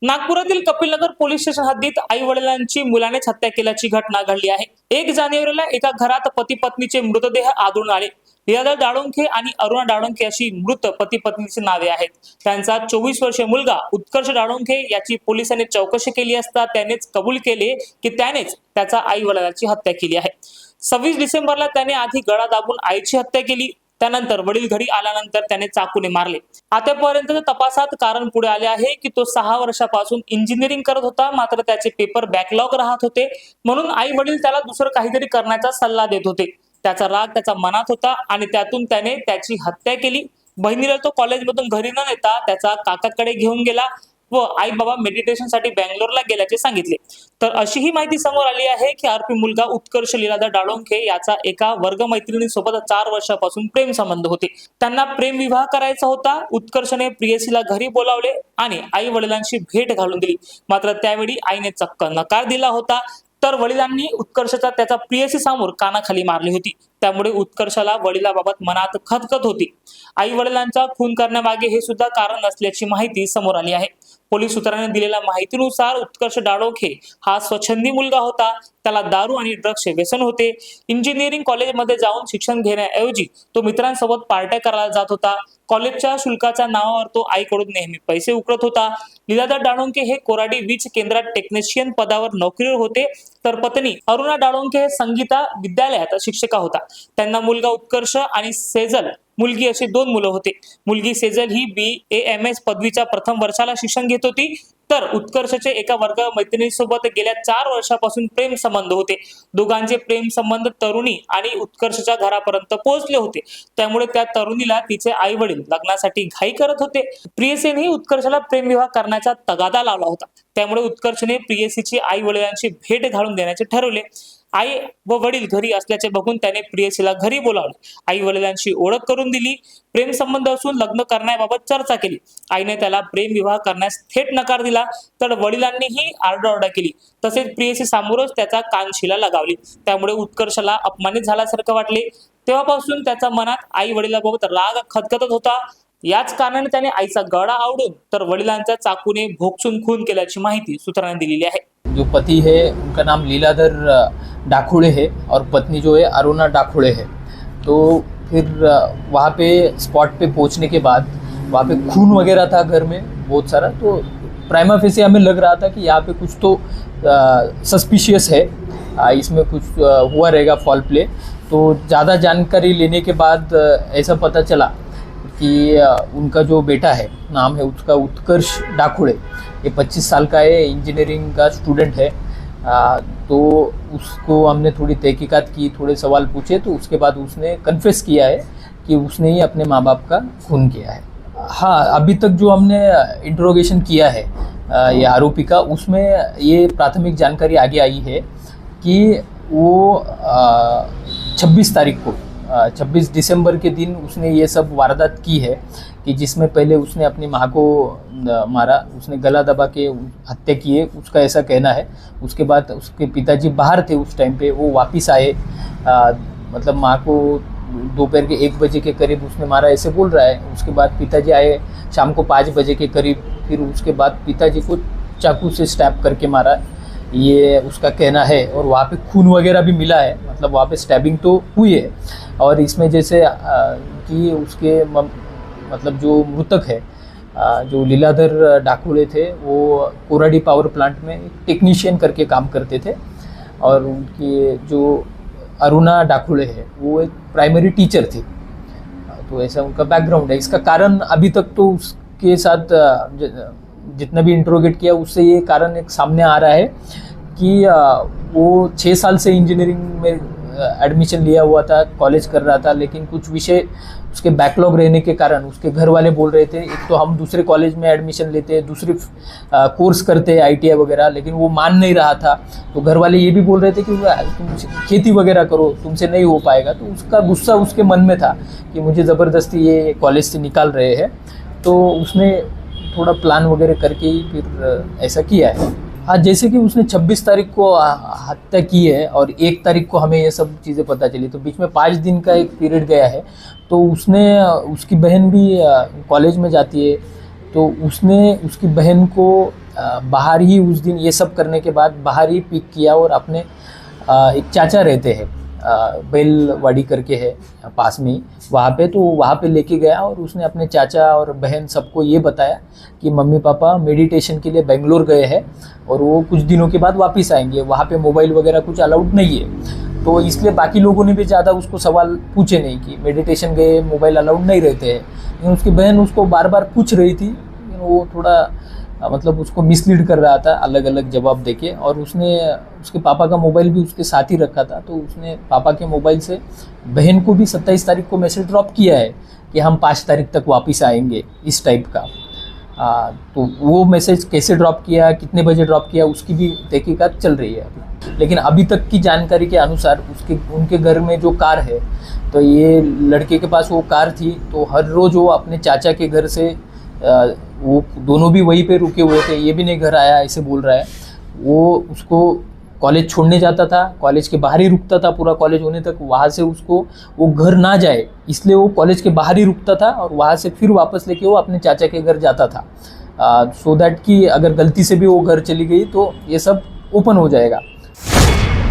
नागपुरातील Kapilnagar police station हद्दीत आई वडिलांची मुलानेच हत्या केल्याची घटना घडली आहे। 1 जानेवारीला एका घरात पती पत्नीचे मृतदेह आढळून आले। लीलाधर डाळोंखे आणि अरुणा डाळोंखे अशी मृत पती पत्नीची नावे आहेत। त्यांचा 24 वर्षीय मुलगा उत्कर्ष डाळोंखे याची पोलिसांनी चौकशी केली असता त्यानेच कबूल केले की त्यानेच त्याचा आई वडिलांची हत्या केली आहे। 26 डिसेंबरला त्याने आधी गळा दाबून आईची हत्या केली, त्यानंतर वडील घरी आल्यानंतर त्याने चाकूने मारले। आतापर्यंतच्या तपासात कारण पुढे आले आहे की तो 6 वर्षापासून इंजिनिअरिंग करत होता, मात्र त्याचे पेपर बॅकलॉग राहत होते, म्हणून आई वडील त्याला दुसरं काहीतरी करण्याचा सल्ला देत होते। त्याचा राग त्याच्या मनात होता आणि त्यातून त्याने त्याची हत्या केली। बहिणीला तो कॉलेजमधून घरी न नेता त्याचा काकाकडे घेऊन गेला व आई बाबा मेडिटेशन साठी बँगलोरला गेल्याचे सांगितले। तर अशी ही माहिती समोर आली आहे की आरोपी मुलगा उत्कर्ष लीलाधर डाळोंखे याचा एका वर्गमैत्रिणीसोबत 4 वर्षापासून प्रेम संबंध होते। त्यांना प्रेम विवाह करायचा होता। उत्कर्षने प्रियसीला घरी बोलावले आणि आई वडिलांशी भेट घालून दिली, मात्र त्यावेळी आईने चक्क नकार दिला होता। तर वडिलांनी उत्कर्षाचा त्याचा प्रियसी समोर कानाखाली मारली होती। त्यामुळे उत्कर्षाला वडिलाबाबत मनात खतखत होती। आई वडिलांचा खून करण्यामागे हे सुद्धा कारण असल्याची माहिती समोर आली आहे। पोलीस सूत्रांनी दिलेल्या माहितीनुसार उत्कर्ष डाळोंखे हा स्वच्छंदी मुलगा होता। त्याला दारू आणि ड्रग्सचे व्यसन होते। इंजिनिअरिंग कॉलेजमध्ये जाऊन शिक्षण घेण्याऐवजी तो मित्रांसोबत पार्ट्या करायला जात होता। कॉलेजच्या शुल्काच्या नावावर तो आईकडून नेहमी पैसे उकळत होता। लीलाधर डाळोंखे हे कोराडी वीज केंद्रात टेक्निशियन पदावर नोकरीवर होते, तर पत्नी अरुणा डाळोंखे संगीता विद्यालयात शिक्षिका होता। त्यांना मुलगा उत्कर्ष आणि सेजल मुलगी अशी 2 मुलं होते। मुलगी सेजल ही BAMS पदवीच्या प्रथम वर्षाला शिक्षण घेत होती, तर उत्कर्षचे एका वर्ग मैत्रिणीसोबत गेल्या 4 वर्षापासून प्रेम संबंध होते। दोघांचे प्रेम संबंध तरुणी आणि उत्कर्षच्या घरापर्यंत पोहोचले होते। त्यामुळे त्या तरुणीला तिचे आई वडील लग्नासाठी घाई करत होते। प्रियसीने उत्कर्षाला प्रेमविवाह करण्याचा तगादा लावला होता। त्यामुळे उत्कर्षने प्रियसीची आई वडिलांची भेट घालून देण्याचे ठरवले। आई व वडील घरी असल्याचे बघून त्याने प्रियसीला घरी बोलावले। आई वडिलांची ओळख करून दिली। प्रेम संबंध असून लग्न करण्याबाबत चर्चा केली। आईने त्याला प्रेम विवाह करण्यास थेट नकार दिला, तर वडिलांनीही आरडाओरडा केली। तसेच प्रियसी समोरच त्याचा कानशिला लगावली। त्यामुळे उत्कर्षाला अपमानित झाल्यासारखे वाटले। तेव्हापासून त्याच्या मनात आई वडिलांबाबत राग खदखदत होता। याच कारणाने त्याने आईचा गळा आवडून तर वडिलांचा चाकूने भोगसून खून केल्याची माहिती सूत्रांनी दिलेली आहे। जो पति है उनका नाम लीलाधर डाकुड़े है और पत्नी जो है अरुणा डाकुड़े है। तो फिर वहाँ पे स्पॉट पे पहुँचने के बाद वहाँ पे खून वगैरह था घर में बहुत सारा, तो प्राइमा फेसी हमें लग रहा था कि यहाँ पे कुछ तो सस्पिशियस है, इसमें कुछ हुआ रहेगा फॉल प्ले। तो ज़्यादा जानकारी लेने के बाद ऐसा पता चला कि उनका जो बेटा है, नाम है उसका उत्कर्ष डाकुड़े, ये 25 साल का है, इंजीनियरिंग का स्टूडेंट है। तो उसको हमने थोड़ी तहकीकात की, थोड़े सवाल पूछे, तो उसके बाद उसने कन्फेस किया है कि उसने ही अपने माँ बाप का खून किया है। हाँ, अभी तक जो हमने इंट्रोगेशन किया है ये आरोपी का, उसमें ये प्राथमिक जानकारी आगे आई है कि वो 26 तारीख को 26 दिसंबर के दिन उसने ये सब वारदात की है, कि जिसमें पहले उसने अपनी माँ को मारा, उसने गला दबा के हत्या की है, उसका ऐसा कहना है। उसके बाद उसके पिताजी बाहर थे उस टाइम पे, वो वापस आए, मतलब माँ को दोपहर के 1 बजे के करीब उसने मारा ऐसे बोल रहा है। उसके बाद पिताजी आए शाम को 5 बजे के करीब, फिर उसके बाद पिताजी को चाकू से स्टैब करके मारा, ये उसका कहना है। और वहाँ पे खून वगैरह भी मिला है, मतलब वहाँ पे स्टैबिंग तो हुई है। और इसमें जैसे कि उसके मतलब जो मृतक है, जो लीलाधर डाकुड़े थे, वो कोराडी पावर प्लांट में टेक्नीशियन करके काम करते थे। और उनकी जो अरुणा डाकुड़े है वो एक प्राइमरी टीचर थी। तो ऐसा उनका बैकग्राउंड है। इसका कारण अभी तक तो उसके साथ जितना भी इंट्रोगेट किया उससे ये कारण एक सामने आ रहा है कि वो 6 साल से इंजीनियरिंग में एडमिशन लिया हुआ था, कॉलेज कर रहा था, लेकिन कुछ विषय उसके बैकलॉग रहने के कारण उसके घर वाले बोल रहे थे, एक तो हम दूसरे कॉलेज में एडमिशन लेते हैं, दूसरे कोर्स करते हैं ITI वगैरह, लेकिन वो मान नहीं रहा था। तो घर वाले ये भी बोल रहे थे कि तुम खेती वगैरह करो, तुमसे नहीं हो पाएगा। तो उसका गुस्सा उसके मन में था कि मुझे ज़बरदस्ती ये कॉलेज से निकाल रहे हैं। तो उसने थोड़ा प्लान वगैरह करके ही फिर ऐसा किया है। हाँ, जैसे कि उसने 26 तारीख को हत्या की है और 1 तारीख को हमें ये सब चीज़ें पता चली, तो बीच में 5 दिन का एक पीरियड गया है। तो उसने, उसकी बहन भी कॉलेज में जाती है, तो उसने उसकी बहन को बाहर ही उस दिन ये सब करने के बाद बाहर ही पिक किया और अपने एक चाचा रहते हैं बेलवाड़ी करके है पास में ही वहाँ पे, तो वहाँ पे लेके गया और उसने अपने चाचा और बहन सबको ये बताया कि मम्मी पापा मेडिटेशन के लिए बेंगलोर गए हैं और वो कुछ दिनों के बाद वापस आएंगे, वहाँ पे मोबाइल वगैरह कुछ अलाउड नहीं है। तो इसलिए बाकी लोगों ने भी ज़्यादा उसको सवाल पूछे नहीं कि मेडिटेशन गए मोबाइल अलाउड नहीं रहते हैं, लेकिन उसकी बहन उसको बार बार पूछ रही थी, लेकिन वो थोड़ा मतलब उसको मिसलीड कर रहा था अलग अलग जवाब देके, और उसने उसके पापा का मोबाइल भी उसके साथ ही रखा था, तो उसने पापा के मोबाइल से बहन को भी 27 तारीख को मैसेज ड्रॉप किया है कि हम 5 तारीख तक वापस आएंगे, इस टाइप का। तो वो मैसेज कैसे ड्रॉप किया, कितने बजे ड्रॉप किया, उसकी भी तहकीकात चल रही है अभी। लेकिन अभी तक की जानकारी के अनुसार उनके घर में जो कार है, तो ये लड़के के पास वो कार थी, तो हर रोज़ वो अपने चाचा के घर से वो दोनों भी वहीं पे रुके हुए थे, ये भी नहीं घर आया ऐसे बोल रहा है। वो उसको कॉलेज छोड़ने जाता था, कॉलेज के बाहर ही रुकता था पूरा कॉलेज होने तक, वहाँ से उसको वो घर ना जाए इसलिए वो कॉलेज के बाहर ही रुकता था और वहाँ से फिर वापस लेके वो अपने चाचा के घर जाता था, सो दैट कि अगर गलती से भी वो घर चली गई तो ये सब ओपन हो जाएगा।